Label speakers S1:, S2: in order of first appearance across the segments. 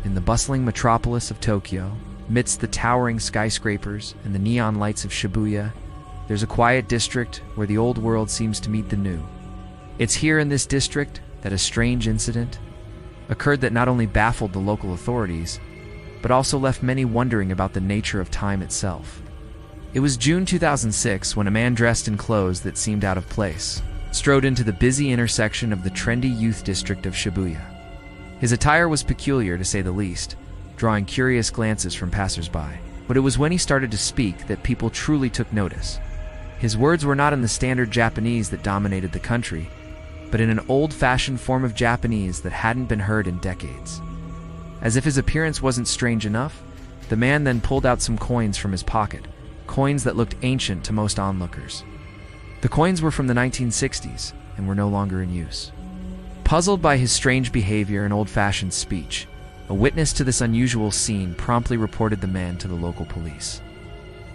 S1: In the bustling metropolis of Tokyo, amidst the towering skyscrapers and the neon lights of Shibuya, there's a quiet district where the old world seems to meet the new. It's here in this district that a strange incident occurred that not only baffled the local authorities, but also left many wondering about the nature of time itself. It was June 2006 when a man dressed in clothes that seemed out of place strode into the busy intersection of the trendy youth district of Shibuya. His attire was peculiar, to say the least, drawing curious glances from passers-by. But it was when he started to speak that people truly took notice. His words were not in the standard Japanese that dominated the country, but in an old-fashioned form of Japanese that hadn't been heard in decades. As if his appearance wasn't strange enough, the man then pulled out some coins from his pocket, coins that looked ancient to most onlookers. The coins were from the 1960s and were no longer in use. Puzzled by his strange behavior and old-fashioned speech, a witness to this unusual scene promptly reported the man to the local police.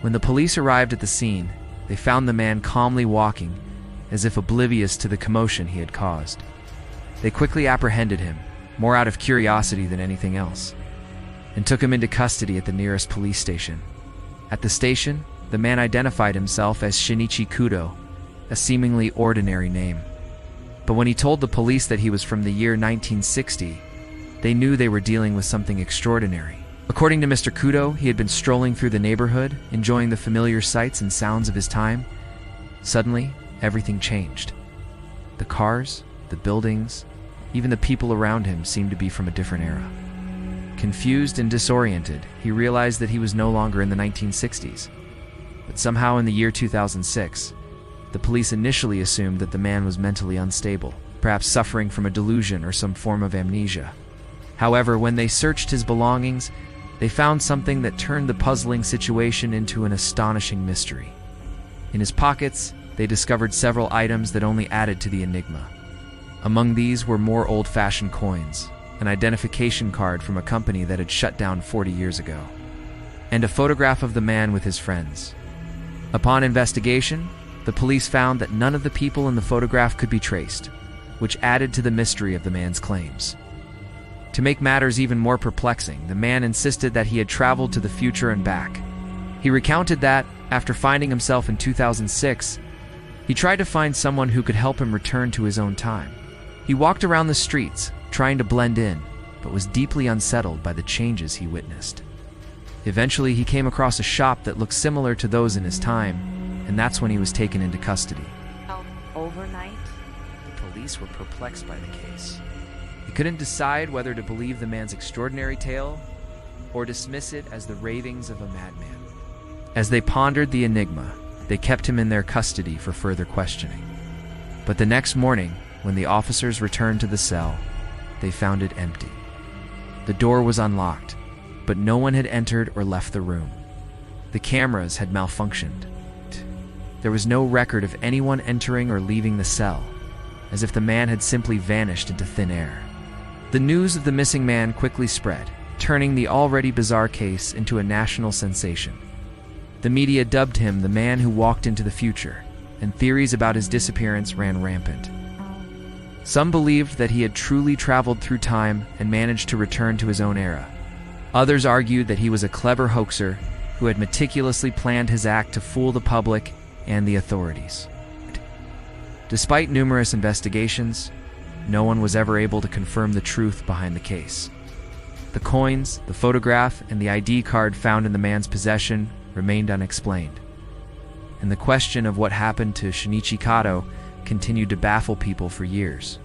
S1: When the police arrived at the scene, they found the man calmly walking, as if oblivious to the commotion he had caused. They quickly apprehended him, more out of curiosity than anything else, and took him into custody at the nearest police station. At the station, the man identified himself as Shinichi Kudo, a seemingly ordinary name. But when he told the police that he was from the year 1960, they knew they were dealing with something extraordinary. According to Mr. Kudo, he had been strolling through the neighborhood, enjoying the familiar sights and sounds of his time. Suddenly, everything changed. The cars, the buildings, even the people around him seemed to be from a different era. Confused and disoriented, he realized that he was no longer in the 1960s. But somehow in the year 2006, the police initially assumed that the man was mentally unstable, perhaps suffering from a delusion or some form of amnesia. However, when they searched his belongings, they found something that turned the puzzling situation into an astonishing mystery. In his pockets, they discovered several items that only added to the enigma. Among these were more old-fashioned coins, an identification card from a company that had shut down 40 years ago, and a photograph of the man with his friends. Upon investigation, the police found that none of the people in the photograph could be traced, which added to the mystery of the man's claims. To make matters even more perplexing, the man insisted that he had traveled to the future and back. He recounted that, after finding himself in 2006, he tried to find someone who could help him return to his own time. He walked around the streets, trying to blend in, but was deeply unsettled by the changes he witnessed. Eventually, he came across a shop that looked similar to those in his time, and that's when he was taken into custody.
S2: Overnight?
S1: The police were perplexed by the case. They couldn't decide whether to believe the man's extraordinary tale or dismiss it as the ravings of a madman. As they pondered the enigma, they kept him in their custody for further questioning. But the next morning, when the officers returned to the cell, they found it empty. The door was unlocked, but no one had entered or left the room. The cameras had malfunctioned. There was no record of anyone entering or leaving the cell, as if the man had simply vanished into thin air. The news of the missing man quickly spread, turning the already bizarre case into a national sensation. The media dubbed him the man who walked into the future, and theories about his disappearance ran rampant. Some believed that he had truly traveled through time and managed to return to his own era. Others argued that he was a clever hoaxer who had meticulously planned his act to fool the public and the authorities. Despite numerous investigations, no one was ever able to confirm the truth behind the case. The coins, the photograph, and the ID card found in the man's possession remained unexplained. And the question of what happened to Shinichi Kato continued to baffle people for years.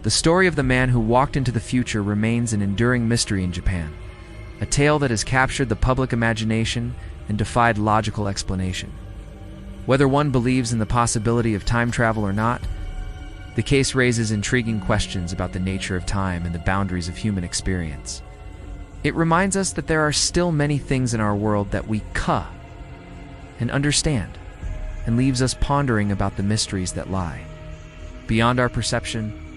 S1: The story of the man who walked into the future remains an enduring mystery in Japan, a tale that has captured the public imagination and defied logical explanation. Whether one believes in the possibility of time travel or not, the case raises intriguing questions about the nature of time and the boundaries of human experience. It reminds us that there are still many things in our world that we and understand, and leaves us pondering about the mysteries that lie beyond our perception